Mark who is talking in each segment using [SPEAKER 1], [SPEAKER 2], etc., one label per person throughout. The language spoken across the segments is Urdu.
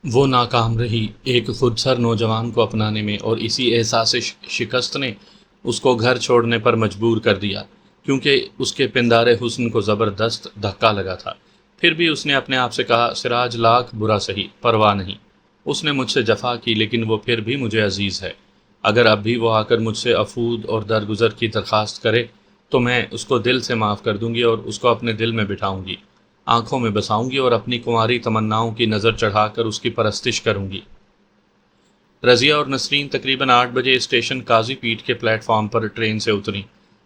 [SPEAKER 1] وہ ناکام رہی۔ ایک خود سر نوجوان کو اپنانے میں، اور اسی احساس شکست نے اس کو گھر چھوڑنے پر مجبور کر دیا، کیونکہ اس کے پندار حسن کو زبردست دھکا لگا تھا۔ پھر بھی اس نے اپنے آپ سے کہا، سراج لاکھ برا سہی، پرواہ نہیں۔ اس نے مجھ سے جفا کی، لیکن وہ پھر بھی مجھے عزیز ہے۔ اگر اب بھی وہ آ کر مجھ سے عفو اور درگزر کی درخواست کرے تو میں اس کو دل سے معاف کر دوں گی اور اس کو اپنے دل میں بٹھاؤں گی، آنکھوں میں بساؤں گی اور اپنی کنواری تمناؤں کی نظر چڑھا کر اس کی پرستش کروں گی۔ رضیہ اور نسرین تقریباً 8 بجے اسٹیشن قاضی پیٹ کے پلیٹ فارم پر ٹرین سے اتریں۔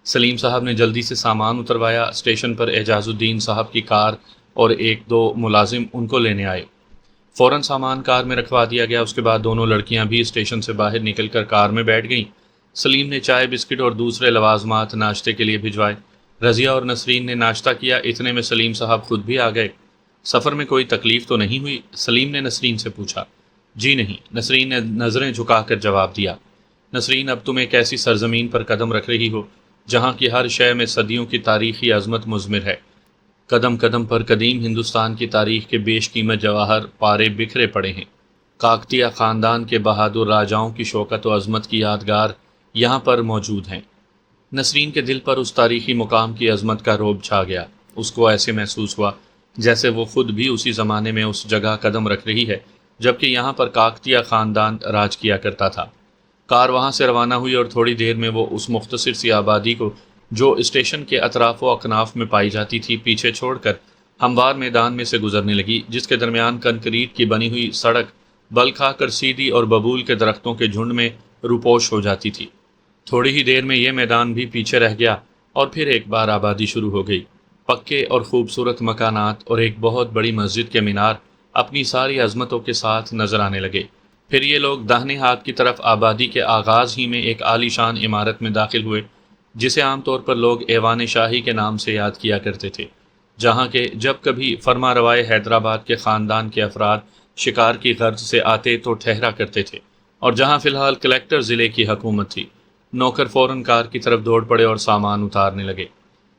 [SPEAKER 1] سلیم صاحب نے جلدی سے سامان اتروایا۔ اسٹیشن پر اعجاز الدین صاحب کی کار اور ایک دو ملازم ان کو لینے آئے۔ فوراً سامان کار میں رکھوا دیا گیا۔ اس کے بعد دونوں لڑکیاں بھی اسٹیشن سے باہر نکل کر کار میں بیٹھ گئیں۔ سلیم نے چائے، بسکٹ اور دوسرے لوازمات ناشتے کے لیے بھجوائے۔ رضیہ اور نسرین نے ناشتہ کیا۔ اتنے میں سلیم صاحب خود بھی آ گئے۔ سفر میں کوئی تکلیف تو نہیں ہوئی؟ سلیم نے نسرین سے پوچھا۔ جی نہیں، نسرین نے نظریں جھکا کر جواب دیا۔ نسرین، اب تم ایک ایسی سرزمین پر قدم رکھ رہی ہو جہاں کی ہر شے میں صدیوں کی تاریخی عظمت مضمر ہے۔ قدم قدم پر قدیم ہندوستان کی تاریخ کے بیش قیمت جواہر پارے بکھرے پڑے ہیں۔ کاکتیہ خاندان کے بہادر راجاؤں کی شوکت و عظمت کی یادگار یہاں پر موجود ہیں۔ نسرین کے دل پر اس تاریخی مقام کی عظمت کا رعب چھا گیا۔ اس کو ایسے محسوس ہوا جیسے وہ خود بھی اسی زمانے میں اس جگہ قدم رکھ رہی ہے جبکہ یہاں پر کاکتیہ خاندان راج کیا کرتا تھا۔ کار وہاں سے روانہ ہوئی اور تھوڑی دیر میں وہ اس مختصر سی آبادی کو جو اسٹیشن کے اطراف و اکناف میں پائی جاتی تھی پیچھے چھوڑ کر ہموار میدان میں سے گزرنے لگی، جس کے درمیان کنکریٹ کی بنی ہوئی سڑک بل کھا کر سیدھی اور ببول کے درختوں کے جھنڈ میں روپوش ہو جاتی تھی۔ تھوڑی ہی دیر میں یہ میدان بھی پیچھے رہ گیا اور پھر ایک بار آبادی شروع ہو گئی۔ پکے اور خوبصورت مکانات اور ایک بہت بڑی مسجد کے مینار اپنی ساری عظمتوں کے ساتھ نظر آنے لگے۔ پھر یہ لوگ داہنے ہاتھ کی طرف آبادی کے آغاز ہی میں ایک عالی شان عمارت میں داخل ہوئے جسے عام طور پر لوگ ایوان شاہی کے نام سے یاد کیا کرتے تھے، جہاں کے جب کبھی فرما روائے حیدرآباد کے خاندان کے افراد شکار کی غرض سے آتے تو ٹھہرا کرتے تھے، اور جہاں فی الحال کلیکٹر ضلع کی حکومت تھی۔ نوکر فوراً کار کی طرف دوڑ پڑے اور سامان اتارنے لگے۔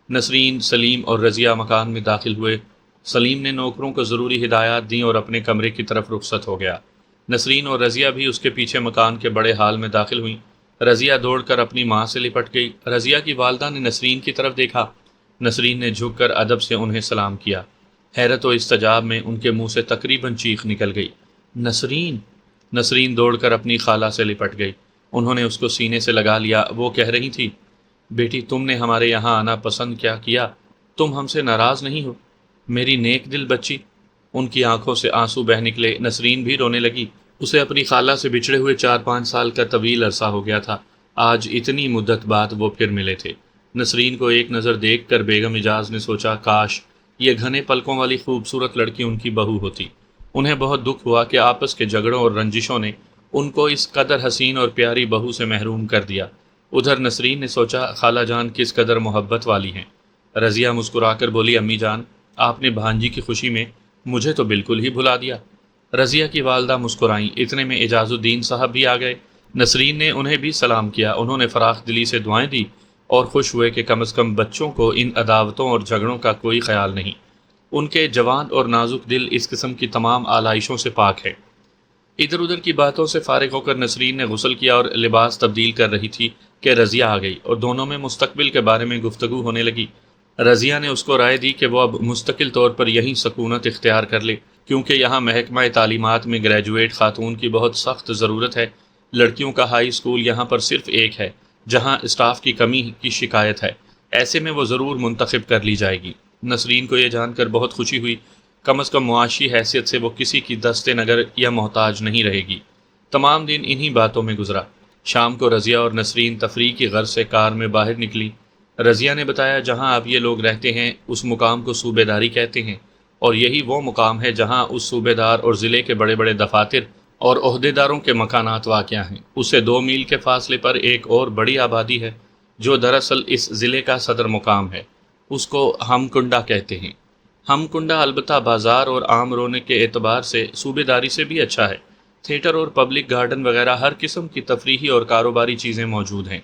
[SPEAKER 1] نسرین، سلیم اور رضیہ مکان میں داخل ہوئے۔ سلیم نے نوکروں کو ضروری ہدایات دیں اور اپنے کمرے کی طرف رخصت ہو گیا۔ نسرین اور رضیہ بھی اس کے پیچھے مکان کے بڑے ہال میں داخل ہوئیں۔ رضیہ دوڑ کر اپنی ماں سے لپٹ گئی۔ رضیہ کی والدہ نے نسرین کی طرف دیکھا۔ نسرین نے جھک کر ادب سے انہیں سلام کیا۔ حیرت و استعجاب میں ان کے منہ سے تقریباً چیخ نکل گئی، نسرین! نسرین دوڑ کر اپنی خالہ سے لپٹ گئی۔ انہوں نے اس کو سینے سے لگا لیا۔ وہ کہہ رہی تھی، بیٹی، تم نے ہمارے یہاں آنا پسند کیا کیا؟ تم ہم سے ناراض نہیں ہو؟ میری نیک دل بچی۔ ان کی آنکھوں سے آنسو بہہ نکلے۔ نسرین بھی رونے لگی۔ اسے اپنی خالہ سے بچھڑے ہوئے 4-5 سال کا طویل عرصہ ہو گیا تھا۔ آج اتنی مدت بعد وہ پھر ملے تھے۔ نسرین کو ایک نظر دیکھ کر بیگم اجاز نے سوچا، کاش یہ گھنے پلکوں والی خوبصورت لڑکی ان کی بہو ہوتی۔ انہیں بہت دکھ ہوا کہ آپس کے جھگڑوں اور رنجشوں نے ان کو اس قدر حسین اور پیاری بہو سے محروم کر دیا۔ ادھر نسرین نے سوچا، خالہ جان کس قدر محبت والی ہیں۔ رضیہ مسکرا کر بولی، امی جان، آپ نے بھانجی کی خوشی میں مجھے تو بالکل ہی بھلا دیا۔ رضیہ کی والدہ مسکرائیں۔ اتنے میں اعجاز الدین صاحب بھی آ گئے۔ نسرین نے انہیں بھی سلام کیا۔ انہوں نے فراخ دلی سے دعائیں دی اور خوش ہوئے کہ کم از کم بچوں کو ان عداوتوں اور جھگڑوں کا کوئی خیال نہیں۔ ان کے جوان اور نازک دل اس قسم کی تمام آلائشوں سے پاک ہے۔ ادھر ادھر کی باتوں سے فارغ ہو کر نسرین نے غسل کیا اور لباس تبدیل کر رہی تھی کہ رضیہ آ گئی اور دونوں میں مستقبل کے بارے میں گفتگو ہونے لگی۔ رضیہ نے اس کو رائے دی کہ وہ اب مستقل طور پر یہیں سکونت اختیار کر لے، کیونکہ یہاں محکمہ تعلیمات میں گریجویٹ خاتون کی بہت سخت ضرورت ہے۔ لڑکیوں کا ہائی اسکول یہاں پر صرف ایک ہے جہاں اسٹاف کی کمی کی شکایت ہے۔ ایسے میں وہ ضرور منتخب کر لی جائے گی۔ نسرین کو یہ جان کر بہت خوشی ہوئی، کم از کم معاشی حیثیت سے وہ کسی کی دست نگر یا محتاج نہیں رہے گی۔ تمام دن انہی باتوں میں گزرا۔ شام کو رضیہ اور نسرین تفریح کی غرض سے کار میں باہر نکلی۔ رضیہ نے بتایا، جہاں اب یہ لوگ رہتے ہیں اس مقام کو صوبے داری کہتے ہیں، اور یہی وہ مقام ہے جہاں اس صوبے دار اور ضلع کے بڑے بڑے دفاتر اور عہدیداروں کے مکانات واقع ہیں۔ اس سے 2 میل کے فاصلے پر ایک اور بڑی آبادی ہے جو دراصل اس ضلع کا صدر مقام ہے۔ اس کو ہم کنڈا کہتے ہیں۔ ہم کنڈا البتہ بازار اور عام رونق کے اعتبار سے صوبے داری سے بھی اچھا ہے۔ تھیٹر اور پبلک گارڈن وغیرہ ہر قسم کی تفریحی اور کاروباری چیزیں موجود ہیں۔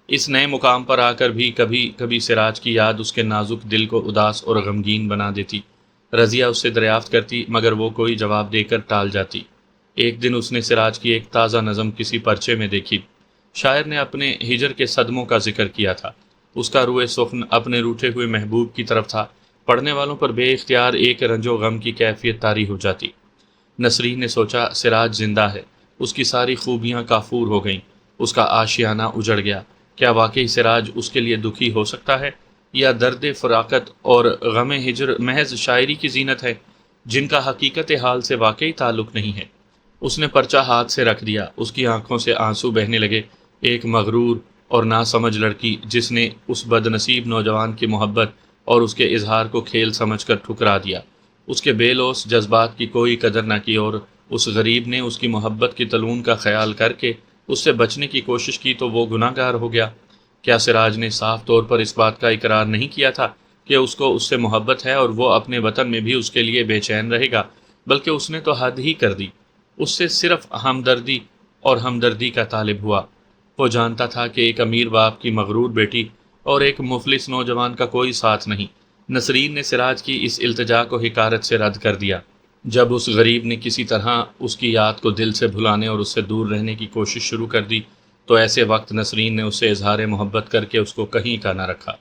[SPEAKER 1] اس نئے مقام پر آ کر بھی کبھی کبھی سراج کی یاد اس کے نازک دل کو اداس اور غمگین بنا دیتی۔ رضیہ اس سے دریافت کرتی مگر وہ کوئی جواب دے کر ٹال جاتی۔ ایک دن اس نے سراج کی ایک تازہ نظم کسی پرچے میں دیکھی۔ شاعر نے اپنے ہجر کے صدموں کا ذکر کیا تھا۔ اس کا روئے سخن اپنے روٹھے ہوئے محبوب کی طرف تھا۔ پڑھنے والوں پر بے اختیار ایک رنج و غم کی کیفیت طاری ہو جاتی۔ نسرین نے سوچا سراج زندہ ہے، اس کی ساری خوبیاں کافور ہو گئیں، اس کا آشیانہ اجڑ گیا۔ کیا واقعی سراج اس کے لیے دکھی ہو سکتا ہے، یا درد فراقت اور غم ہجر محض شاعری کی زینت ہے جن کا حقیقت حال سے واقعی تعلق نہیں ہے؟ اس نے پرچہ ہاتھ سے رکھ دیا۔ اس کی آنکھوں سے آنسو بہنے لگے۔ ایک مغرور اور ناسمجھ لڑکی جس نے اس بد نصیب نوجوان کی محبت اور اس کے اظہار کو کھیل سمجھ کر ٹھکرا دیا، اس کے بے لوث جذبات کی کوئی قدر نہ کی، اور اس غریب نے اس کی محبت کی تلون کا خیال کر کے اس سے بچنے کی کوشش کی تو وہ گناہ گار ہو گیا۔ کیا سراج نے صاف طور پر اس بات کا اقرار نہیں کیا تھا کہ اس کو اس سے محبت ہے اور وہ اپنے وطن میں بھی اس کے لیے بے چین رہے گا؟ بلکہ اس نے تو حد ہی کر دی، اس سے صرف ہمدردی اور ہمدردی کا طالب ہوا۔ وہ جانتا تھا کہ ایک امیر باپ کی مغرور بیٹی اور ایک مفلس نوجوان کا کوئی ساتھ نہیں۔ نسرین نے سراج کی اس التجا کو حقارت سے رد کر دیا۔ جب اس غریب نے کسی طرح اس کی یاد کو دل سے بھلانے اور اس سے دور رہنے کی کوشش شروع کر دی تو ایسے وقت نسرین نے اس سے اظہار محبت کر کے اس کو کہیں کا نہ رکھا۔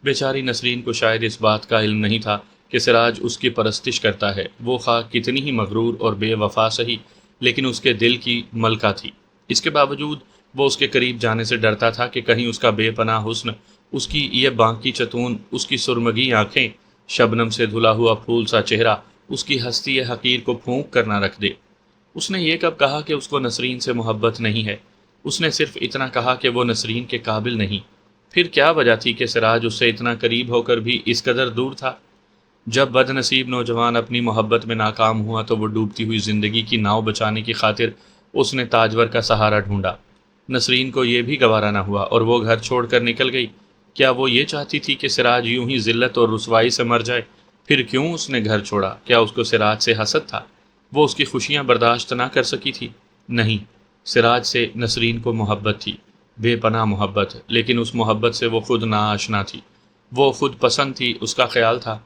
[SPEAKER 1] بیچاری نسرین کو شاید اس بات کا علم نہیں تھا کہ سراج اس کی پرستش کرتا ہے۔ وہ خواہ کتنی ہی مغرور اور بے وفا سہی، لیکن اس کے دل کی ملکہ تھی۔ اس کے باوجود وہ اس کے قریب جانے سے ڈرتا تھا کہ کہیں اس کا بے پناہ حسن، اس کی یہ بانکی چتون، اس کی سرمگی آنکھیں، شبنم سے دھلا ہوا پھول سا چہرہ اس کی ہستی حقیر کو پھونک کر نہ رکھ دے۔ اس نے یہ کب کہا کہ اس کو نسرین سے محبت نہیں ہے؟ اس نے صرف اتنا کہا کہ وہ نسرین کے قابل نہیں۔ پھر کیا وجہ تھی کہ سراج اس سے اتنا قریب ہو کر بھی اس قدر دور تھا؟ جب بد نصیب نوجوان اپنی محبت میں ناکام ہوا تو وہ ڈوبتی ہوئی زندگی کی ناؤ بچانے کی خاطر اس نے تاجور کا سہارا ڈھونڈا۔ نسرین کو یہ بھی گوارا نہ ہوا اور وہ گھر چھوڑ کر نکل گئی۔ کیا وہ یہ چاہتی تھی کہ سراج یوں ہی ذلت اور رسوائی سے مر جائے؟ پھر کیوں اس نے گھر چھوڑا؟ کیا اس کو سراج سے حسد تھا؟ وہ اس کی خوشیاں برداشت نہ کر سکی تھی؟ نہیں، سراج سے نسرین کو محبت تھی، بے پناہ محبت، لیکن اس محبت سے وہ خود ناآشنا تھی۔ وہ خود پسند تھی، اس کا خیال تھا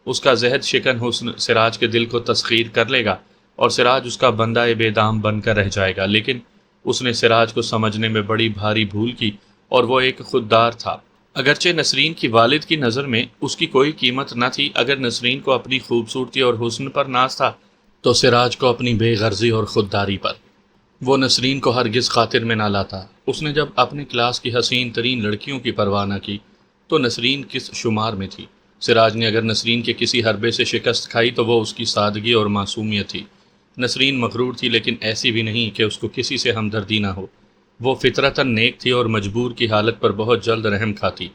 [SPEAKER 1] اس کا زہد شکن حسن سراج کے دل کو تسخیر کر لے گا اور سراج اس کا بندہ بے دام بن کر رہ جائے گا۔ لیکن اس نے سراج کو سمجھنے میں بڑی بھاری بھول کی، اور وہ ایک خوددار تھا۔ اگرچہ نسرین کی والد کی نظر میں اس کی کوئی قیمت نہ تھی، اگر نسرین کو اپنی خوبصورتی اور حسن پر ناز تھا تو سراج کو اپنی بے غرضی اور خودداری پر۔ وہ نسرین کو ہرگز خاطر میں نہ لاتا۔ اس نے جب اپنے کلاس کی حسین ترین لڑکیوں کی پرواہ نہ کی تو نسرین کس شمار میں تھی؟ سراج نے اگر نسرین کے کسی حربے سے شکست کھائی تو وہ اس کی سادگی اور معصومیت تھی۔ نسرین مغرور تھی، لیکن ایسی بھی نہیں کہ اس کو کسی سے ہمدردی نہ ہو۔ وہ فطرتاً نیک تھی اور مجبور کی حالت پر بہت جلد رحم کھاتی۔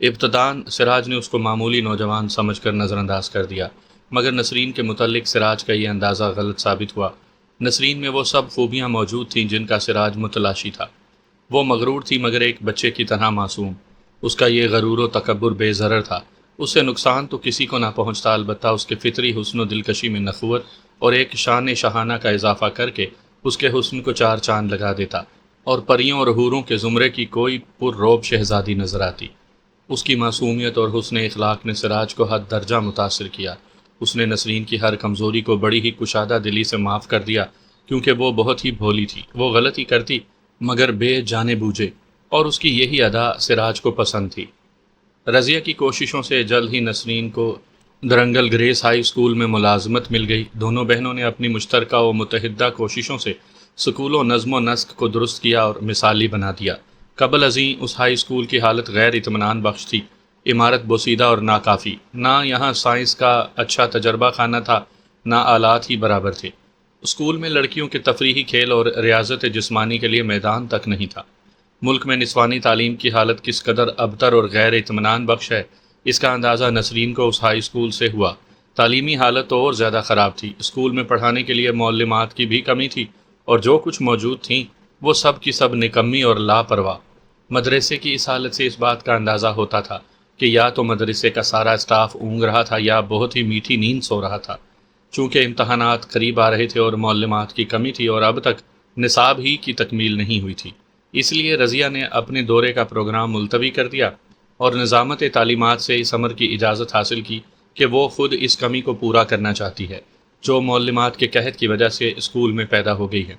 [SPEAKER 1] ابتداً سراج نے اس کو معمولی نوجوان سمجھ کر نظر انداز کر دیا، مگر نسرین کے متعلق سراج کا یہ اندازہ غلط ثابت ہوا۔ نسرین میں وہ سب خوبیاں موجود تھیں جن کا سراج متلاشی تھا۔ وہ مغرور تھی مگر ایک بچے کی طرح معصوم۔ اس کا یہ غرور و تکبر بے ضرر تھا۔ اس سے نقصان تو کسی کو نہ پہنچتا، البتہ اس کے فطری حسن و دلکشی میں نخوت اور ایک شان شاہانہ کا اضافہ کر کے اس کے حسن کو چار چاند لگا دیتا، اور پریوں اور حوروں کے زمرے کی کوئی پر روب شہزادی نظر آتی۔ اس کی معصومیت اور حسن اخلاق نے سراج کو حد درجہ متاثر کیا۔ اس نے نسرین کی ہر کمزوری کو بڑی ہی کشادہ دلی سے معاف کر دیا، کیونکہ وہ بہت ہی بھولی تھی۔ وہ غلطی کرتی مگر بے جانے بوجھے، اور اس کی یہی ادا سراج کو پسند تھی۔ رضیہ کی کوششوں سے جلد ہی نسرین کو درنگل گریس ہائی اسکول میں ملازمت مل گئی۔ دونوں بہنوں نے اپنی مشترکہ و متحدہ کوششوں سے اسکول و نظم و نسق کو درست کیا اور مثالی بنا دیا۔ قبل ازیں اس ہائی اسکول کی حالت غیر اطمینان بخش تھی۔ عمارت بوسیدہ اور ناکافی، نہ یہاں سائنس کا اچھا تجربہ خانہ تھا، نہ آلات ہی برابر تھے۔ اسکول میں لڑکیوں کے تفریحی کھیل اور ریاضت جسمانی کے لیے میدان تک نہیں تھا۔ ملک میں نسوانی تعلیم کی حالت کس قدر ابتر اور غیر اطمینان بخش ہے، اس کا اندازہ نسرین کو اس ہائی اسکول سے ہوا۔ تعلیمی حالت تو اور زیادہ خراب تھی۔ اسکول میں پڑھانے کے لیے معلمات کی بھی کمی تھی، اور جو کچھ موجود تھیں وہ سب کی سب نکمی اور لاپرواہ۔ مدرسے کی اس حالت سے اس بات کا اندازہ ہوتا تھا کہ یا تو مدرسے کا سارا اسٹاف اونگ رہا تھا یا بہت ہی میٹھی نیند سو رہا تھا۔ چونکہ امتحانات قریب آ رہے تھے اور معلمات کی کمی تھی اور اب تک نصاب ہی کی تکمیل نہیں ہوئی تھی، اس لیے رضیہ نے اپنے دورے کا پروگرام ملتوی کر دیا اور نظامت تعلیمات سے اس امر کی اجازت حاصل کی کہ وہ خود اس کمی کو پورا کرنا چاہتی ہے۔ جو معلمات کے قحط کی وجہ سے اسکول میں پیدا ہو گئی ہے۔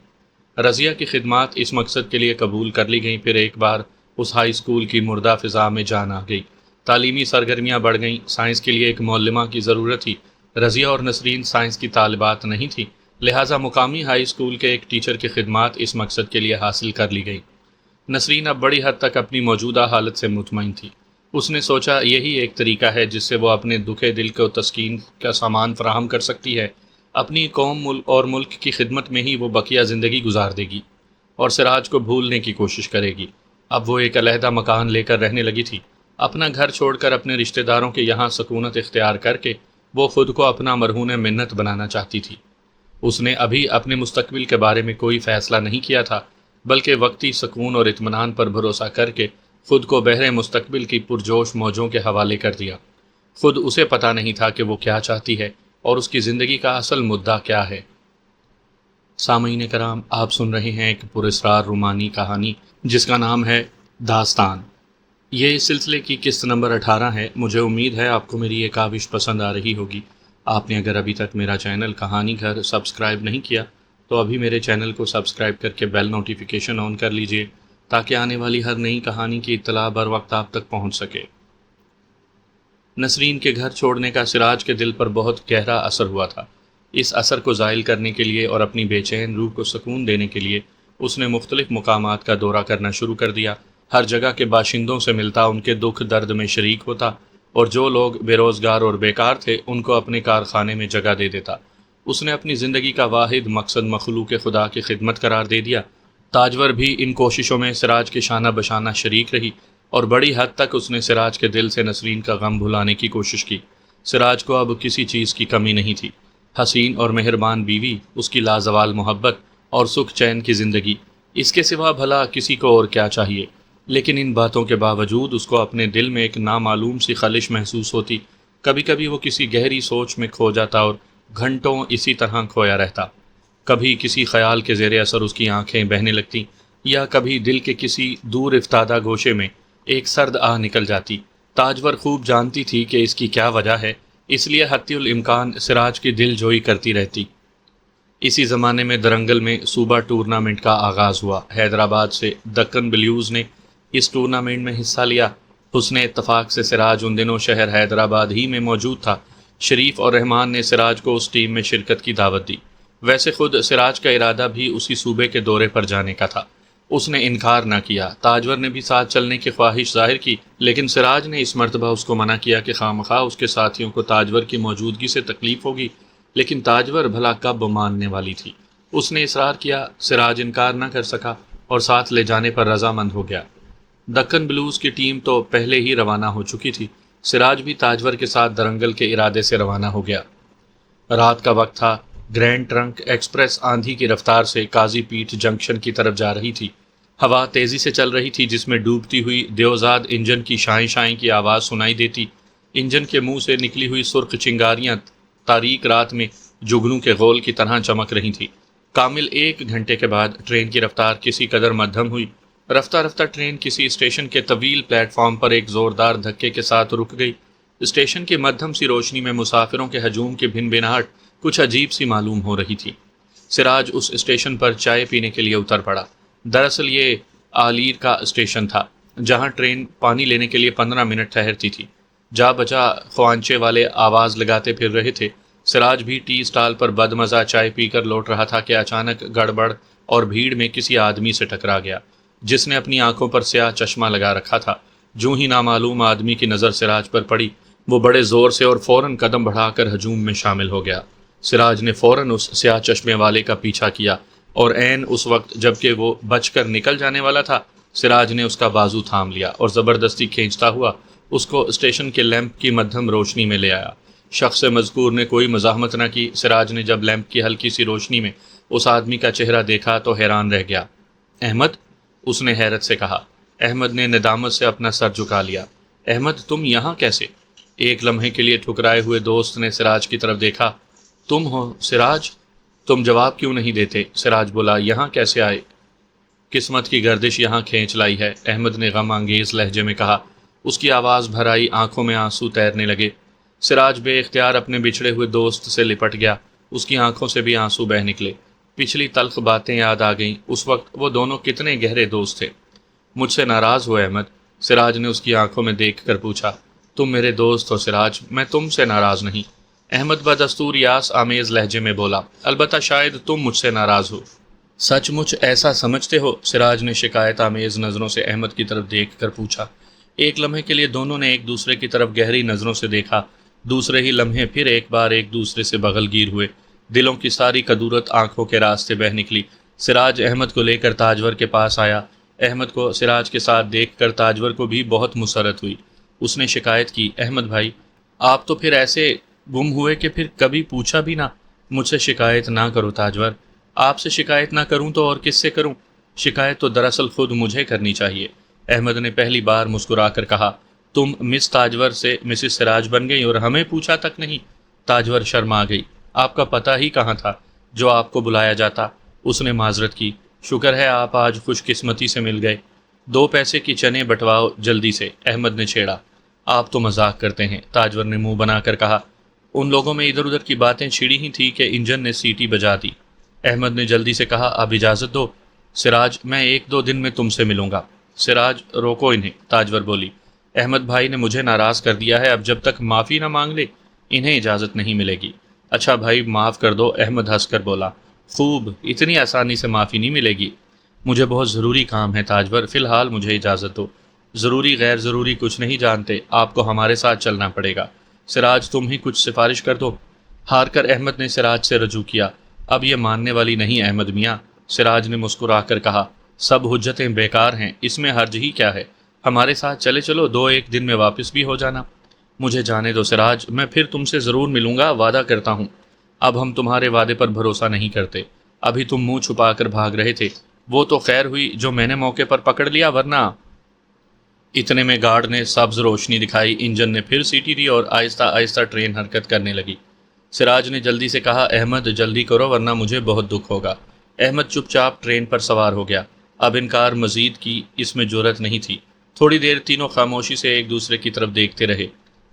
[SPEAKER 1] رضیہ کی خدمات اس مقصد کے لیے قبول کر لی گئیں۔ پھر ایک بار اس ہائی اسکول کی مردہ فضا میں جان آ گئی۔ تعلیمی سرگرمیاں بڑھ گئیں۔ سائنس کے لیے ایک معلمہ کی ضرورت تھی۔ رضیہ اور نسرین سائنس کی طالبات نہیں تھیں، لہٰذا مقامی ہائی اسکول کے ایک ٹیچر کی خدمات اس مقصد کے لیے حاصل کر لی گئیں۔ نسرین اب بڑی حد تک اپنی موجودہ حالت سے مطمئن تھی۔ اس نے سوچا یہی ایک طریقہ ہے جس سے وہ اپنے دکھے دل کو تسکین کا سامان فراہم کر سکتی ہے۔ اپنی قوم اور ملک کی خدمت میں ہی وہ بقیہ زندگی گزار دے گی اور سراج کو بھولنے کی کوشش کرے گی۔ اب وہ ایک علیحدہ مکان لے کر رہنے لگی تھی۔ اپنا گھر چھوڑ کر اپنے رشتہ داروں کے یہاں سکونت اختیار کر کے وہ خود کو اپنا مرہون منت بنانا چاہتی تھی۔ اس نے ابھی اپنے مستقبل کے بارے میں کوئی فیصلہ نہیں کیا تھا، بلکہ وقتی سکون اور اطمینان پر بھروسہ کر کے خود کو بحر مستقبل کی پرجوش موجوں کے حوالے کر دیا۔ خود اسے پتہ نہیں تھا کہ وہ کیا چاہتی ہے اور اس کی زندگی کا اصل مدعا کیا ہے۔ سامعین کرام، آپ سن رہے ہیں ایک پراسرار رومانی کہانی جس کا نام ہے داستان۔ یہ اس سلسلے کی قسط نمبر 18 ہے۔ مجھے امید ہے آپ کو میری یہ کاوش پسند آ رہی ہوگی۔ آپ نے اگر ابھی تک میرا چینل کہانی گھر سبسکرائب نہیں کیا تو ابھی میرے چینل کو سبسکرائب کر کے بیل نوٹیفیکیشن آن کر لیجئے تاکہ آنے والی ہر نئی کہانی کی اطلاع بر وقت آپ تک پہنچ سکے۔ نسرین کے گھر چھوڑنے کا سراج کے دل پر بہت گہرا اثر ہوا تھا۔ اس اثر کو زائل کرنے کے لیے اور اپنی بے چین روح کو سکون دینے کے لیے اس نے مختلف مقامات کا دورہ کرنا شروع کر دیا۔ ہر جگہ کے باشندوں سے ملتا، ان کے دکھ درد میں شریک ہوتا اور جو لوگ بے روزگار اور بیکار تھے ان کو اپنے کارخانے میں جگہ دے دیتا۔ اس نے اپنی زندگی کا واحد مقصد مخلوق خدا کی خدمت قرار دے دیا۔ تاجور بھی ان کوششوں میں سراج کے شانہ بشانہ شریک رہی اور بڑی حد تک اس نے سراج کے دل سے نسرین کا غم بھلانے کی کوشش کی۔ سراج کو اب کسی چیز کی کمی نہیں تھی۔ حسین اور مہربان بیوی، اس کی لازوال محبت اور سکھ چین کی زندگی، اس کے سوا بھلا کسی کو اور کیا چاہیے؟ لیکن ان باتوں کے باوجود اس کو اپنے دل میں ایک نامعلوم سی خلش محسوس ہوتی۔ کبھی کبھی وہ کسی گہری سوچ میں کھو جاتا اور گھنٹوں اسی طرح کھویا رہتا۔ کبھی کسی خیال کے زیر اثر اس کی آنکھیں بہنے لگتیں، یا کبھی دل کے کسی دور افتادہ گوشے میں ایک سرد آہ نکل جاتی۔ تاجور خوب جانتی تھی کہ اس کی کیا وجہ ہے، اس لیے حتی الامکان سراج کی دل جوئی کرتی رہتی۔ اسی زمانے میں درنگل میں صوبہ ٹورنامنٹ کا آغاز ہوا۔ حیدرآباد سے دکن بلیوز نے اس ٹورنامنٹ میں حصہ لیا۔ حسن اتفاق سے سراج ان دنوں شہر حیدرآباد ہی میں موجود تھا۔ شریف اور رحمان نے سراج کو اس ٹیم میں شرکت کی دعوت دی۔ ویسے خود سراج کا ارادہ بھی اسی صوبے کے دورے پر جانے کا تھا۔ اس نے انکار نہ کیا۔ تاجور نے بھی ساتھ چلنے کی خواہش ظاہر کی، لیکن سراج نے اس مرتبہ اس کو منع کیا کہ خواہ اس کے ساتھیوں کو تاجور کی موجودگی سے تکلیف ہوگی۔ لیکن تاجور بھلا کب ماننے والی تھی؟ اس نے اصرار کیا، سراج انکار نہ کر سکا اور ساتھ لے جانے پر رضامند ہو گیا۔ دکن بلوز کی ٹیم تو پہلے ہی روانہ ہو چکی تھی۔ سراج بھی تاجور کے ساتھ درنگل کے ارادے سے روانہ ہو گیا۔ رات کا وقت تھا۔ گرینڈ ٹرنک ایکسپریس آندھی کی رفتار سے قاضی پیٹ جنکشن کی طرف جا رہی تھی۔ ہوا تیزی سے چل رہی تھی جس میں ڈوبتی ہوئی دیوزاد انجن کی شائیں شائیں کی آواز سنائی دیتی۔ انجن کے منہ سے نکلی ہوئی سرخ چنگاریاں تاریک رات میں جگنوں کے غول کی طرح چمک رہی تھی۔ کامل 1 گھنٹے کے بعد ٹرین کی رفتار کسی قدر مدھم ہوئی۔ رفتہ رفتہ ٹرین کسی اسٹیشن کے طویل پلیٹ فارم پر ایک زوردار دھکے کے ساتھ رک گئی۔ اسٹیشن کی مدھم سی روشنی میں مسافروں کے ہجوم کی بھن بھناہٹ کچھ عجیب سی معلوم ہو رہی تھی۔ سراج اس اسٹیشن پر چائے پینے کے لیے اتر پڑا۔ دراصل یہ آلیر کا اسٹیشن تھا جہاں ٹرین پانی لینے کے لیے 15 منٹ ٹھہرتی تھی۔ جا بجا خوانچے والے آواز لگاتے پھر رہے تھے۔ سراج بھی ٹی اسٹال پر بدمزہ چائے پی کر لوٹ رہا تھا کہ اچانک گڑبڑ اور بھیڑ میں کسی آدمی سے ٹکرا گیا جس نے اپنی آنکھوں پر سیاہ چشمہ لگا رکھا تھا۔ جو ہی نامعلوم آدمی کی نظر سراج پر پڑی، وہ بڑے زور سے اور فوراً قدم بڑھا کر ہجوم میں شامل ہو گیا۔ سراج نے فوراً اس سیاہ چشمے والے کا پیچھا کیا اور عین اس وقت جبکہ وہ بچ کر نکل جانے والا تھا، سراج نے اس کا بازو تھام لیا اور زبردستی کھینچتا ہوا اس کو اسٹیشن کے لیمپ کی مدھم روشنی میں لے آیا۔ شخص مذکور نے کوئی مزاحمت نہ کی۔ سراج نے جب لیمپ کی ہلکی سی روشنی میں اس آدمی کا چہرہ دیکھا تو حیران رہ گیا۔ احمد، اس نے حیرت سے کہا۔ احمد نے ندامت سے اپنا سر جھکا لیا۔ احمد، تم یہاں کیسے؟ ایک لمحے کے لیے ٹھکرائے ہوئے دوست نے سراج کی طرف دیکھا۔ تم ہو سراج؟ تم جواب کیوں نہیں دیتے؟ سراج بولا، یہاں کیسے آئے؟ قسمت کی گردش یہاں کھینچ لائی ہے، احمد نے غم انگیز لہجے میں کہا۔ اس کی آواز بھر آئی، آنکھوں میں آنسو تیرنے لگے۔ سراج بے اختیار اپنے بچھڑے ہوئے دوست سے لپٹ گیا اس کی آنکھوں سے بھی آنسو بہ نکلے۔ پچھلی تلخ باتیں یاد آ گئیں۔ اس وقت وہ دونوں کتنے گہرے دوست تھے۔ مجھ سے ناراض ہو احمد؟ سراج نے اس کی آنکھوں میں دیکھ کر پوچھا۔ تم میرے دوست ہو سراج، میں تم سے ناراض نہیں، احمد بدستور یاس آمیز لہجے میں بولا۔ البتہ شاید تم مجھ سے ناراض ہو۔ سچ مچ ایسا سمجھتے ہو؟ سراج نے شکایت آمیز نظروں سے احمد کی طرف دیکھ کر پوچھا۔ ایک لمحے کے لیے دونوں نے ایک دوسرے کی طرف گہری نظروں سے دیکھا، دوسرے ہی لمحے پھر ایک بار ایک دوسرے سے بغل گیر ہوئے۔ دلوں کی ساری کدورت آنکھوں کے راستے بہہ نکلی۔ سراج احمد کو لے کر تاجور کے پاس آیا۔ احمد کو سراج کے ساتھ دیکھ کر تاجور کو بھی بہت مسرت ہوئی۔ اس نے شکایت کی، احمد بھائی آپ تو پھر ایسے گم ہوئے کہ پھر کبھی پوچھا بھی نہ۔ مجھ سے شکایت نہ کرو تاجور، آپ سے شکایت نہ کروں تو اور کس سے کروں؟ شکایت تو دراصل خود مجھے کرنی چاہیے۔ احمد نے پہلی بار مسکرا کر کہا۔ تم مس تاجور سے مسز سراج بن گئی اور ہمیں پوچھا تک نہیں؟ تاجور شرما گئی۔ آپ کا پتہ ہی کہاں تھا جو آپ کو بلایا جاتا؟ اس نے معذرت کی۔ شکر ہے آپ آج خوش قسمتی سے مل گئے۔ 2 پیسے کی چنے بٹواؤ جلدی سے، احمد نے چھیڑا۔ آپ تو مذاق کرتے ہیں، تاجور نے منہ بنا کر کہا۔ ان لوگوں میں ادھر ادھر کی باتیں چھڑی ہی تھی کہ انجن نے سیٹی بجا دی۔ احمد نے جلدی سے کہا، اب اجازت دو سراج، میں 1-2 دن میں تم سے ملوں گا۔ سراج روکو انہیں، تاجور بولی۔ احمد بھائی نے مجھے ناراض کر دیا ہے، اب جب تک معافی نہ مانگ لے انہیں اجازت نہیں ملے گی۔ اچھا بھائی معاف کر دو، احمد ہنس کر بولا۔ خوب، اتنی آسانی سے معافی نہیں ملے گی۔ مجھے بہت ضروری کام ہے تاجور، فی الحال مجھے اجازت دو۔ ضروری غیر ضروری کچھ نہیں جانتے، آپ کو ہمارے ساتھ چلنا پڑے گا۔ سراج تم ہی کچھ سفارش کر دو۔ ہار کر احمد نے سراج سے رجوع کیا۔ اب یہ ماننے والی نہیں احمد میاں، سراج نے مسکرا کر کہا۔ سب حجتیں بیکار ہیں، اس میں حرج ہی کیا ہے؟ ہمارے ساتھ چلے چلو، 2-1 دن میں واپس بھی ہو جانا۔ مجھے جانے دو سراج، میں پھر تم سے ضرور ملوں گا، وعدہ کرتا ہوں۔ اب ہم تمہارے وعدے پر بھروسہ نہیں کرتے۔ ابھی تم منہ چھپا کر بھاگ رہے تھے، وہ تو خیر ہوئی جو میں نے موقع پر پکڑ لیا، ورنہ… اتنے میں گارڈ نے سبز روشنی دکھائی، انجن نے پھر سیٹی دی اور آہستہ آہستہ ٹرین حرکت کرنے لگی۔ سراج نے جلدی سے کہا، احمد جلدی کرو ورنہ مجھے بہت دکھ ہوگا۔ احمد چپ چاپ ٹرین پر سوار ہو گیا۔ اب انکار مزید کی اس میں جرأت نہیں تھی۔ تھوڑی دیر تینوں خاموشی سے ایک دوسرے کی طرف دیکھتے رہے۔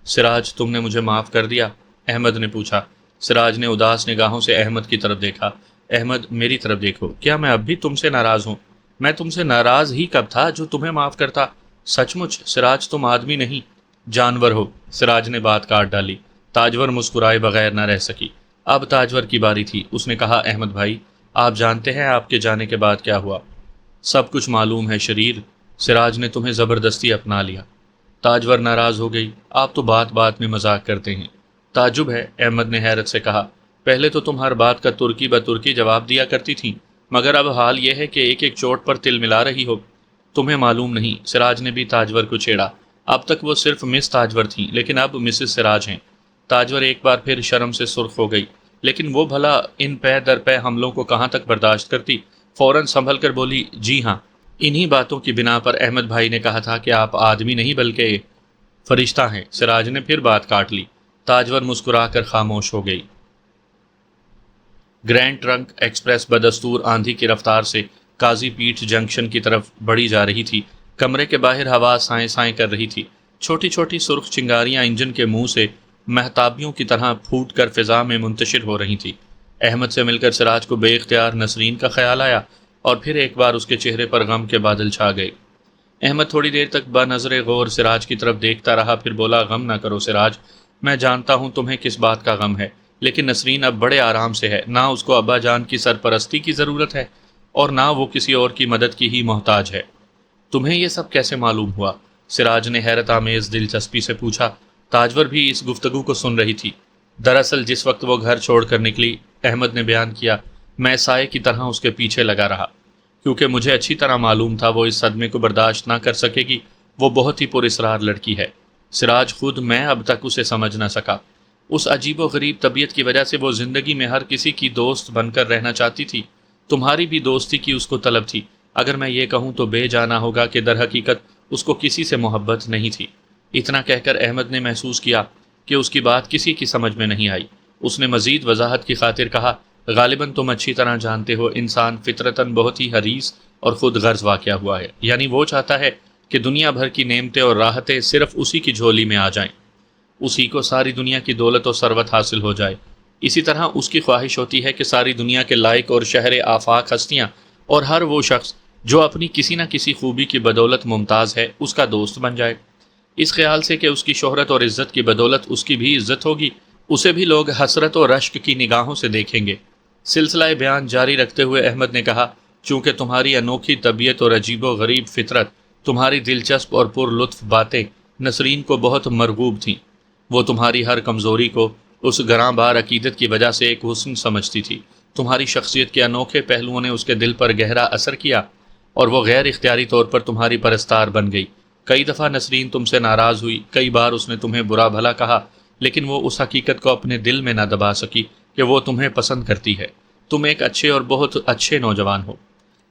[SPEAKER 1] سراج تم نے مجھے معاف کر دیا؟ احمد نے پوچھا۔ سراج نے اداس نگاہوں سے احمد کی طرف دیکھا۔ احمد میری طرف دیکھو، کیا میں اب بھی تم سے ناراض ہوں؟ میں تم سے ناراض ہی کب تھا جو تمہیں معاف کرتا؟ سچ مچ سراج تم آدمی نہیں جانور ہو، سراج نے بات کاٹ ڈالی۔ تاجور مسکرائے بغیر نہ رہ سکی۔ اب تاجور کی باری تھی۔ اس نے کہا، احمد بھائی آپ جانتے ہیں آپ کے جانے کے بعد کیا ہوا؟ سب کچھ معلوم ہے شریر، سراج نے تمہیں زبردستی اپنا لیا۔ تاجور ناراض ہو گئی۔ آپ تو بات بات میں مذاق کرتے ہیں۔ تعجب ہے، احمد نے حیرت سے کہا۔ پہلے تو تم ہر بات کا ترکی بترکی جواب دیا کرتی تھیں، مگر اب حال یہ ہے کہ ایک ایک چوٹ پر تل ملا رہی ہو۔ تمہیں معلوم نہیں، سراج نے بھی تاجور کو چھیڑا۔ اب تک وہ صرف مس تاجور تھیں، لیکن اب مسز سراج ہیں۔ تاجور ایک بار پھر شرم سے سرخ ہو گئی، لیکن وہ بھلا ان پے در پے حملوں کو کہاں تک برداشت کرتی؟ فوراً سنبھل کر بولی، جی ہاں، انہی باتوں کی بنا پر احمد بھائی نے کہا تھا کہ آپ آدمی نہیں بلکہ فرشتہ ہیں۔ سراج نے پھر بات کاٹ لی۔ تاجور مسکرا کر خاموش ہو گئی۔ گرینڈ ٹرنک ایکسپریس بدستور آندھی کی رفتار سے قاضی پیٹ جنکشن کی طرف بڑھی جا رہی تھی۔ کمرے کے باہر ہوا سائیں سائیں کر رہی تھی۔ چھوٹی چھوٹی سرخ چنگاریاں انجن کے منہ سے مہتابیوں کی طرح پھوٹ کر فضا میں منتشر ہو رہی تھی۔ احمد سے مل کر سراج کو بے اختیار نسرین کا خیال آیا اور پھر ایک بار اس کے چہرے پر غم کے بادل چھا گئے۔ احمد تھوڑی دیر تک بنظر غور سراج کی طرف دیکھتا رہا، پھر بولا، غم نہ کرو سراج، میں جانتا ہوں تمہیں کس بات کا غم ہے، لیکن نسرین اب بڑے آرام سے ہے، نہ اس کو ابا جان کی سرپرستی کی ضرورت ہے اور نہ وہ کسی اور کی مدد کی ہی محتاج ہے۔ تمہیں یہ سب کیسے معلوم ہوا؟ سراج نے حیرت آمیز دلچسپی سے پوچھا۔ تاجور بھی اس گفتگو کو سن رہی تھی۔ دراصل جس وقت وہ گھر چھوڑ کر نکلی، احمد نے بیان کیا، میں سائے کی طرح اس کے پیچھے لگا رہا، کیونکہ مجھے اچھی طرح معلوم تھا وہ اس صدمے کو برداشت نہ کر سکے گی۔ وہ بہت ہی پراسرار لڑکی ہے۔ سراج خود میں اب تک اسے سمجھ نہ سکا۔ اس عجیب و غریب طبیعت کی وجہ سے وہ زندگی میں ہر کسی کی دوست بن کر رہنا چاہتی تھی۔ تمہاری بھی دوستی کی اس کو طلب تھی۔ اگر میں یہ کہوں تو بے جانا ہوگا کہ در حقیقت اس کو کسی سے محبت نہیں تھی۔ اتنا کہہ کر احمد نے محسوس کیا کہ اس کی بات کسی کی سمجھ میں نہیں آئی۔ اس نے مزید وضاحت کی خاطر کہا، غالباً تم اچھی طرح جانتے ہو انسان فطرتاً بہت ہی حریص اور خود غرض واقع ہوا ہے، یعنی وہ چاہتا ہے کہ دنیا بھر کی نعمتیں اور راحتیں صرف اسی کی جھولی میں آ جائیں، اسی کو ساری دنیا کی دولت و ثروت حاصل ہو جائے۔ اسی طرح اس کی خواہش ہوتی ہے کہ ساری دنیا کے لائق اور شہر آفاق ہستیاں اور ہر وہ شخص جو اپنی کسی نہ کسی خوبی کی بدولت ممتاز ہے اس کا دوست بن جائے۔ اس خیال سے کہ اس کی شہرت اور عزت کی بدولت اس کی بھی عزت ہوگی، اسے بھی لوگ حسرت اور رشک کی نگاہوں سے دیکھیں گے۔ سلسلہ بیان جاری رکھتے ہوئے احمد نے کہا، چونکہ تمہاری انوکھی طبیعت اور عجیب و غریب فطرت، تمہاری دلچسپ اور پر لطف باتیں نسرین کو بہت مرغوب تھیں۔ وہ تمہاری ہر کمزوری کو اس گراں بار عقیدت کی وجہ سے ایک حسن سمجھتی تھی۔ تمہاری شخصیت کے انوکھے پہلوؤں نے اس کے دل پر گہرا اثر کیا اور وہ غیر اختیاری طور پر تمہاری پرستار بن گئی۔ کئی دفعہ نسرین تم سے ناراض ہوئی، کئی بار اس نے تمہیں برا بھلا کہا، لیکن وہ اس حقیقت کو اپنے دل میں نہ دبا سکی کہ وہ تمہیں پسند کرتی ہے۔ تم ایک اچھے اور بہت اچھے نوجوان ہو۔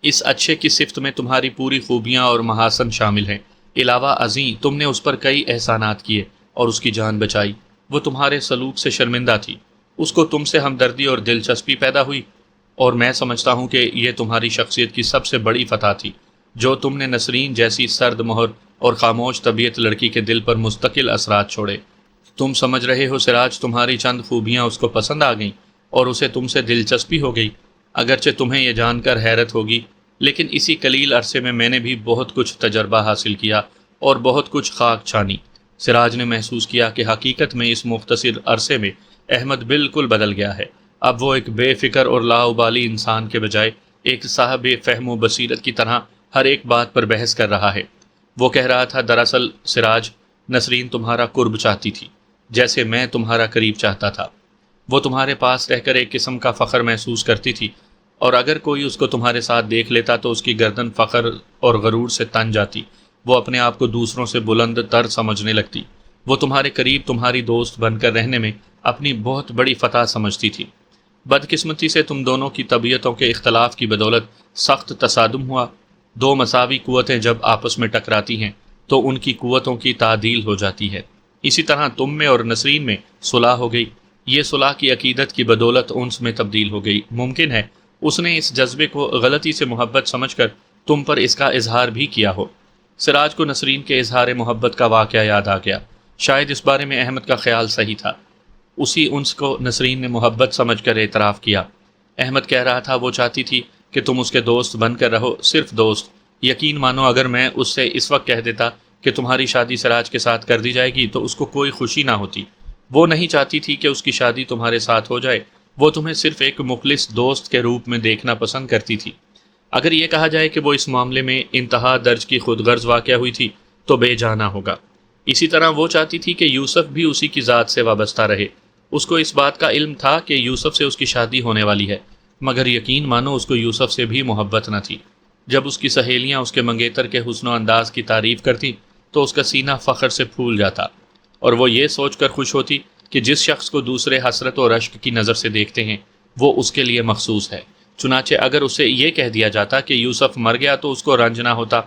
[SPEAKER 1] اس اچھے کی صفت میں تمہاری پوری خوبیاں اور محاسن شامل ہیں۔ علاوہ ازیں تم نے اس پر کئی احسانات کیے اور اس کی جان بچائی۔ وہ تمہارے سلوک سے شرمندہ تھی، اس کو تم سے ہمدردی اور دلچسپی پیدا ہوئی، اور میں سمجھتا ہوں کہ یہ تمہاری شخصیت کی سب سے بڑی فتح تھی جو تم نے نسرین جیسی سرد مہر اور خاموش طبیعت لڑکی کے دل پر مستقل اثرات چھوڑے۔ تم سمجھ رہے ہو سراج، تمہاری چند خوبیاں اس کو پسند آ گئیں اور اسے تم سے دلچسپی ہو گئی۔ اگرچہ تمہیں یہ جان کر حیرت ہوگی، لیکن اسی قلیل عرصے میں نے بھی بہت کچھ تجربہ حاصل کیا اور بہت کچھ خاک چھانی۔ سراج نے محسوس کیا کہ حقیقت میں اس مختصر عرصے میں احمد بالکل بدل گیا ہے۔ اب وہ ایک بے فکر اور لاابالی انسان کے بجائے ایک صاحب فہم و بصیرت کی طرح ہر ایک بات پر بحث کر رہا ہے۔ وہ کہہ رہا تھا، دراصل سراج، نسرین تمہارا قرب چاہتی تھی جیسے میں تمہارا قریب چاہتا تھا۔ وہ تمہارے پاس رہ کر ایک قسم کا فخر محسوس کرتی تھی، اور اگر کوئی اس کو تمہارے ساتھ دیکھ لیتا تو اس کی گردن فخر اور غرور سے تن جاتی۔ وہ اپنے آپ کو دوسروں سے بلند تر سمجھنے لگتی۔ وہ تمہارے قریب تمہاری دوست بن کر رہنے میں اپنی بہت بڑی فتح سمجھتی تھی۔ بدقسمتی سے تم دونوں کی طبیعتوں کے اختلاف کی بدولت سخت تصادم ہوا۔ دو مساوی قوتیں جب آپس میں ٹکراتی ہیں تو ان کی قوتوں کی تعدیل ہو جاتی ہے۔ اسی طرح تم میں اور نسرین میں صلح ہو گئی۔ یہ صلح کی عقیدت کی بدولت انس میں تبدیل ہو گئی۔ ممکن ہے اس نے اس جذبے کو غلطی سے محبت سمجھ کر تم پر اس کا اظہار بھی کیا ہو۔ سراج کو نسرین کے اظہار محبت کا واقعہ یاد آ گیا۔ شاید اس بارے میں احمد کا خیال صحیح تھا۔ اسی انس کو نسرین نے محبت سمجھ کر اعتراف کیا۔ احمد کہہ رہا تھا، وہ چاہتی تھی کہ تم اس کے دوست بن کر رہو، صرف دوست۔ یقین مانو اگر میں اس سے اس وقت کہہ دیتا کہ تمہاری شادی سراج کے ساتھ کر دی جائے گی تو اس کو کوئی خوشی نہ ہوتی۔ وہ نہیں چاہتی تھی کہ اس کی شادی تمہارے ساتھ ہو جائے، وہ تمہیں صرف ایک مخلص دوست کے روپ میں دیکھنا پسند کرتی تھی۔ اگر یہ کہا جائے کہ وہ اس معاملے میں انتہا درج کی خود غرض واقع ہوئی تھی تو بے جانا ہوگا۔ اسی طرح وہ چاہتی تھی کہ یوسف بھی اسی کی ذات سے وابستہ رہے۔ اس کو اس بات کا علم تھا کہ یوسف سے اس کی شادی ہونے والی ہے، مگر یقین مانو اس کو یوسف سے بھی محبت نہ تھی۔ جب اس کی سہیلیاں اس کے منگیتر کے حسن و انداز کی تعریف کرتی تو اس کا سینہ فخر سے پھول جاتا، اور وہ یہ سوچ کر خوش ہوتی کہ جس شخص کو دوسرے حسرت و رشک کی نظر سے دیکھتے ہیں وہ اس کے لیے مخصوص ہے۔ چنانچہ اگر اسے یہ کہہ دیا جاتا کہ یوسف مر گیا تو اس کو رنج نہ ہوتا،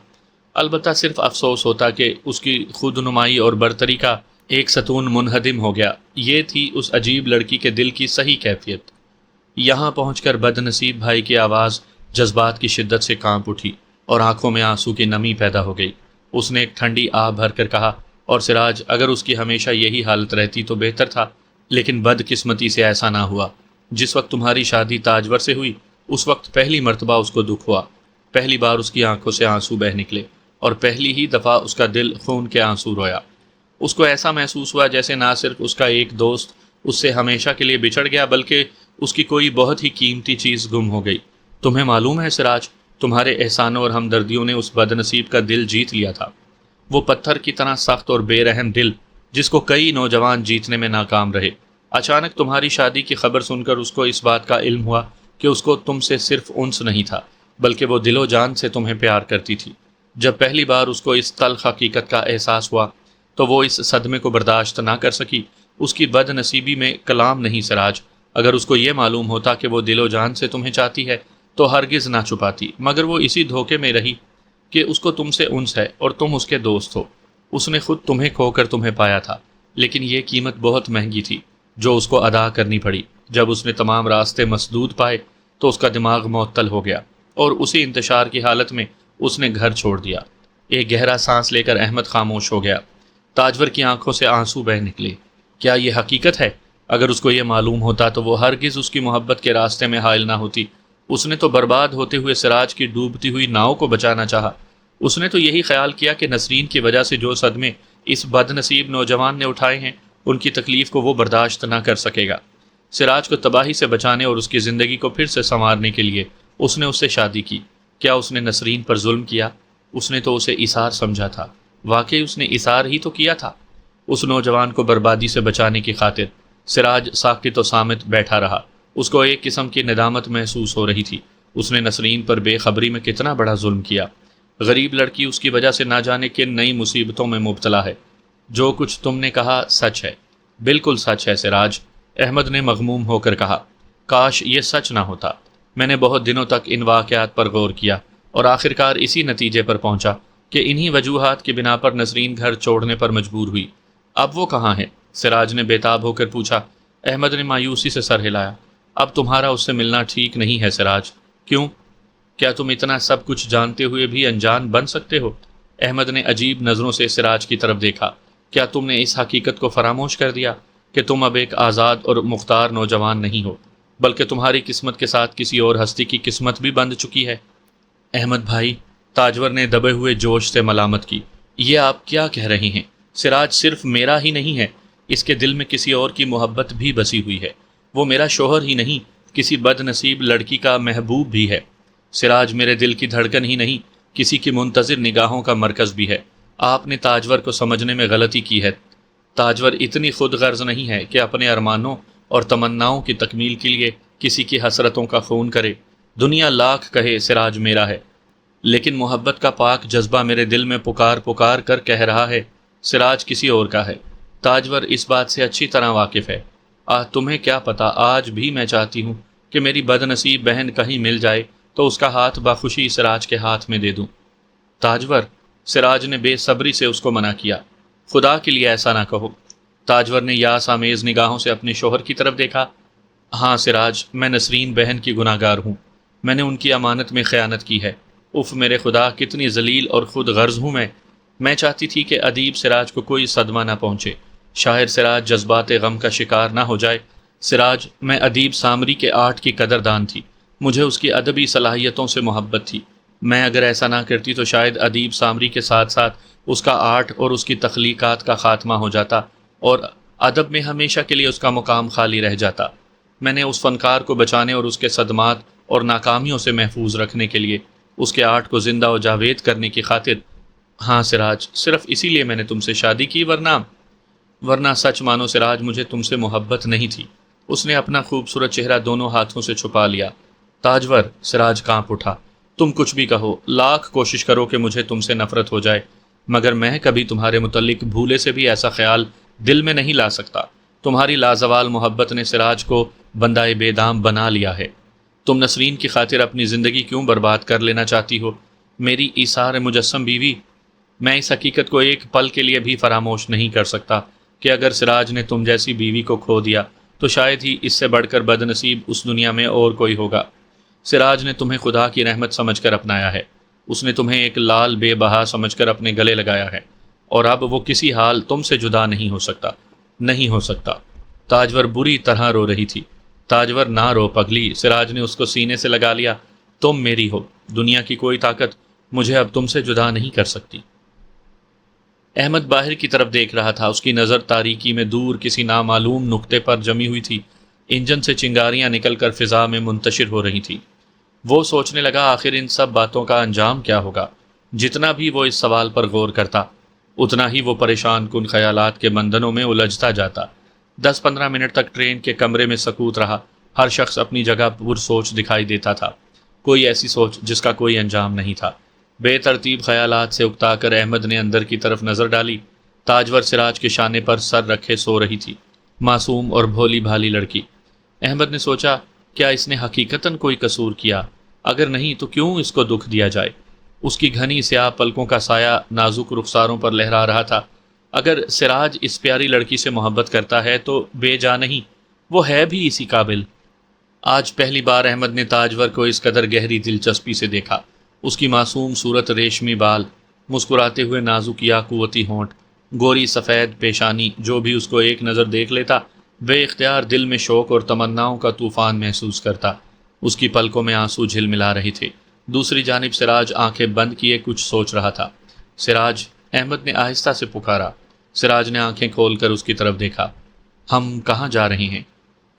[SPEAKER 1] البتہ صرف افسوس ہوتا کہ اس کی خود نمائی اور برتری کا ایک ستون منہدم ہو گیا۔ یہ تھی اس عجیب لڑکی کے دل کی صحیح کیفیت۔ یہاں پہنچ کر بد نصیب بھائی کی آواز جذبات کی شدت سے کانپ اٹھی اور آنکھوں میں آنسو کی نمی پیدا ہو گئی۔ اس نے ایک ٹھنڈی آہ بھر کر کہا، اور سراج، اگر اس کی ہمیشہ یہی حالت رہتی تو بہتر تھا، لیکن بدقسمتی سے ایسا نہ ہوا۔ جس وقت تمہاری شادی تاجور سے ہوئی اس وقت پہلی مرتبہ اس کو دکھ ہوا، پہلی بار اس کی آنکھوں سے آنسو بہہ نکلے، اور پہلی ہی دفعہ اس کا دل خون کے آنسو رویا۔ اس کو ایسا محسوس ہوا جیسے نہ صرف اس کا ایک دوست اس سے ہمیشہ کے لیے بچھڑ گیا بلکہ اس کی کوئی بہت ہی قیمتی چیز گم ہو گئی۔ تمہیں معلوم ہے سراج، تمہارے احسانوں اور ہمدردیوں نے اس بد نصیب کا دل جیت لیا تھا۔ وہ پتھر کی طرح سخت اور بے رحم دل جس کو کئی نوجوان جیتنے میں ناکام رہے۔ اچانک تمہاری شادی کی خبر سن کر اس کو اس بات کا علم ہوا کہ اس کو تم سے صرف انس نہیں تھا بلکہ وہ دل و جان سے تمہیں پیار کرتی تھی۔ جب پہلی بار اس کو اس تلخ حقیقت کا احساس ہوا تو وہ اس صدمے کو برداشت نہ کر سکی۔ اس کی بد نصیبی میں کلام نہیں سراج۔ اگر اس کو یہ معلوم ہوتا کہ وہ دل و جان سے تمہیں چاہتی ہے تو ہرگز نہ چھپاتی، مگر وہ اسی دھوکے میں رہی کہ اس کو تم سے انس ہے اور تم اس کے دوست ہو۔ اس نے خود تمہیں کھو کر تمہیں پایا تھا، لیکن یہ قیمت بہت مہنگی تھی جو اس کو ادا کرنی پڑی۔ جب اس نے تمام راستے مسدود پائے تو اس کا دماغ معطل ہو گیا اور اسی انتشار کی حالت میں اس نے گھر چھوڑ دیا۔ ایک گہرا سانس لے کر احمد خاموش ہو گیا۔ تاجور کی آنکھوں سے آنسو بہہ نکلے۔ کیا یہ حقیقت ہے؟ اگر اس کو یہ معلوم ہوتا تو وہ ہرگز اس کی محبت کے راستے میں حائل نہ ہوتی۔ اس نے تو برباد ہوتے ہوئے سراج کی ڈوبتی ہوئی ناؤ کو بچانا چاہا۔ اس نے تو یہی خیال کیا کہ نسرین کی وجہ سے جو صدمے اس بد نصیب نوجوان نے اٹھائے ہیں ان کی تکلیف کو وہ برداشت نہ کر سکے گا۔ سراج کو تباہی سے بچانے اور اس کی زندگی کو پھر سے سنوارنے کے لیے اس نے اس سے شادی کی۔ کیا اس نے نسرین پر ظلم کیا؟ اس نے تو اسے ایثار سمجھا تھا۔ واقعی اس نے ایثار ہی تو کیا تھا۔ اس نوجوان کو بربادی سے بچانے کی خاطر سراج ساکت و صامت بیٹھا رہا۔ اس کو ایک قسم کی ندامت محسوس ہو رہی تھی۔ اس نے نسرین پر بے خبری میں کتنا بڑا ظلم کیا۔ غریب لڑکی اس کی وجہ سے نہ جانے کن نئی مصیبتوں میں مبتلا ہے۔ جو کچھ تم نے کہا سچ ہے، بالکل سچ ہے سراج، احمد نے مغموم ہو کر کہا۔ کاش یہ سچ نہ ہوتا۔ میں نے بہت دنوں تک ان واقعات پر غور کیا اور آخرکار اسی نتیجے پر پہنچا کہ انہی وجوہات کی بنا پر نسرین گھر چھوڑنے پر مجبور ہوئی۔ اب وہ کہاں ہے؟ سراج نے بےتاب ہو کر پوچھا۔ احمد نے مایوسی سے سر ہلایا۔ اب تمہارا اس سے ملنا ٹھیک نہیں ہے سراج۔ کیوں؟ کیا تم اتنا سب کچھ جانتے ہوئے بھی انجان بن سکتے ہو؟ احمد نے عجیب نظروں سے سراج کی طرف دیکھا۔ کیا تم نے اس حقیقت کو فراموش کر دیا کہ تم اب ایک آزاد اور مختار نوجوان نہیں ہو، بلکہ تمہاری قسمت کے ساتھ کسی اور ہستی کی قسمت بھی بندھ چکی ہے؟ احمد بھائی، تاجور نے دبے ہوئے جوش سے ملامت کی، یہ آپ کیا کہہ رہے ہیں؟ سراج صرف میرا ہی نہیں ہے، اس کے دل میں کسی اور کی محبت بھی بسی ہوئی ہے۔ وہ میرا شوہر ہی نہیں، کسی بد نصیب لڑکی کا محبوب بھی ہے۔ سراج میرے دل کی دھڑکن ہی نہیں، کسی کی منتظر نگاہوں کا مرکز بھی ہے۔ آپ نے تاجور کو سمجھنے میں غلطی کی ہے۔ تاجور اتنی خود غرض نہیں ہے کہ اپنے ارمانوں اور تمناؤں کی تکمیل کے لیے کسی کی حسرتوں کا خون کرے۔ دنیا لاکھ کہے سراج میرا ہے، لیکن محبت کا پاک جذبہ میرے دل میں پکار پکار کر کہہ رہا ہے سراج کسی اور کا ہے۔ تاجور اس بات سے اچھی طرح واقف ہے۔ تمہیں کیا پتا، آج بھی میں چاہتی ہوں کہ میری بد نصیب بہن کہیں مل جائے تو اس کا ہاتھ بخوشی سراج کے ہاتھ میں دے دوں۔ تاجور، سراج نے بے صبری سے اس کو منع کیا۔ خدا کے لیے ایسا نہ کہو۔ تاجور نے یاس آمیز نگاہوں سے اپنے شوہر کی طرف دیکھا۔ ہاں سراج، میں نسرین بہن کی گناہ گار ہوں۔ میں نے ان کی امانت میں خیانت کی ہے۔ اف میرے خدا، کتنی ذلیل اور خود غرض ہوں میں چاہتی تھی کہ ادیب سراج کو کوئی صدمہ نہ پہنچے، شاعر سراج جذبات غم کا شکار نہ ہو جائے۔ سراج، میں ادیب سامری کے آرٹ کی قدردان تھی، مجھے اس کی ادبی صلاحیتوں سے محبت تھی۔ میں اگر ایسا نہ کرتی تو شاید ادیب سامری کے ساتھ ساتھ اس کا آرٹ اور اس کی تخلیقات کا خاتمہ ہو جاتا اور ادب میں ہمیشہ کے لیے اس کا مقام خالی رہ جاتا۔ میں نے اس فنکار کو بچانے اور اس کے صدمات اور ناکامیوں سے محفوظ رکھنے کے لیے اس کے آرٹ کو زندہ و جاوید کرنے کی خاطر، ہاں سراج، صرف اسی لیے میں نے تم سے شادی کی، ورنہ سچ مانو سراج، مجھے تم سے محبت نہیں تھی۔ اس نے اپنا خوبصورت چہرہ دونوں ہاتھوں سے چھپا لیا۔ تاجور، سراج کانپ اٹھا، تم کچھ بھی کہو، لاکھ کوشش کرو کہ مجھے تم سے نفرت ہو جائے، مگر میں کبھی تمہارے متعلق بھولے سے بھی ایسا خیال دل میں نہیں لا سکتا۔ تمہاری لازوال محبت نے سراج کو بندہ بے دام بنا لیا ہے۔ تم نسرین کی خاطر اپنی زندگی کیوں برباد کر لینا چاہتی ہو؟ میری ایثار مجسم بیوی، میں اس حقیقت کو ایک پل کے لیے بھی فراموش نہیں کر سکتا کہ اگر سراج نے تم جیسی بیوی کو کھو دیا تو شاید ہی اس سے بڑھ کر بد نصیب اس دنیا میں اور کوئی ہوگا۔ سراج نے تمہیں خدا کی رحمت سمجھ کر اپنایا ہے، اس نے تمہیں ایک لال بے بہا سمجھ کر اپنے گلے لگایا ہے، اور اب وہ کسی حال تم سے جدا نہیں ہو سکتا، نہیں ہو سکتا۔ تاجور بری طرح رو رہی تھی۔ تاجور، نہ رو پگلی، سراج نے اس کو سینے سے لگا لیا، تم میری ہو، دنیا کی کوئی طاقت مجھے اب تم سے جدا نہیں کر سکتی۔ احمد باہر کی طرف دیکھ رہا تھا، اس کی نظر تاریکی میں دور کسی نامعلوم نقطے پر جمی ہوئی تھی۔ انجن سے چنگاریاں نکل کر فضا میں منتشر ہو رہی تھی۔ وہ سوچنے لگا آخر ان سب باتوں کا انجام کیا ہوگا۔ جتنا بھی وہ اس سوال پر غور کرتا اتنا ہی وہ پریشان کن خیالات کے بندھنوں میں الجھتا جاتا۔ 10-15 منٹ تک ٹرین کے کمرے میں سکوت رہا۔ ہر شخص اپنی جگہ پر سوچ دکھائی دیتا تھا، کوئی ایسی سوچ جس کا کوئی انجام نہیں تھا۔ بے ترتیب خیالات سے اکتا کر احمد نے اندر کی طرف نظر ڈالی۔ تاجور سراج کے شانے پر سر رکھے سو رہی تھی، معصوم اور بھولی بھالی لڑکی۔ احمد نے سوچا، کیا اس نے حقیقتاً کوئی قصور کیا؟ اگر نہیں تو کیوں اس کو دکھ دیا جائے؟ اس کی گھنی سیاہ پلکوں کا سایہ نازک رخساروں پر لہرا رہا تھا۔ اگر سراج اس پیاری لڑکی سے محبت کرتا ہے تو بے جا نہیں، وہ ہے بھی اسی قابل۔ آج پہلی بار احمد نے تاجور کو اس قدر گہری دلچسپی سے دیکھا۔ اس کی معصوم صورت، ریشمی بال، مسکراتے ہوئے نازک یا قوتی ہونٹ، گوری سفید پیشانی، جو بھی اس کو ایک نظر دیکھ لیتا بے اختیار دل میں شوق اور تمناؤں کا طوفان محسوس کرتا، اس کی پلکوں میں آنسو جھلملا رہی تھے۔ دوسری جانب سراج آنکھیں بند کیے کچھ سوچ رہا تھا۔ سراج، احمد نے آہستہ سے پکارا۔ سراج نے آنکھیں کھول کر اس کی طرف دیکھا۔ ہم کہاں جا رہے ہیں؟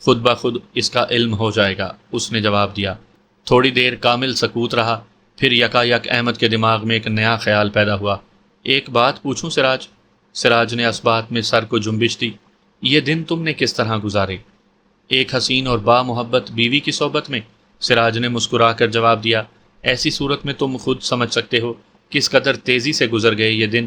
[SPEAKER 1] خود بخود اس کا علم ہو جائے گا، اس نے جواب دیا۔ تھوڑی دیر کامل سکوت رہا، پھر یکا یک احمد کے دماغ میں ایک نیا خیال پیدا ہوا۔ ایک بات پوچھوں سراج؟ سراج نے اس بات میں سر کو جنبش دی۔ یہ دن تم نے کس طرح گزارے؟ ایک حسین اور با محبت بیوی کی صحبت میں؟ سراج نے مسکرا کر جواب دیا۔ ایسی صورت میں تم خود سمجھ سکتے ہو کس قدر تیزی سے گزر گئے یہ دن۔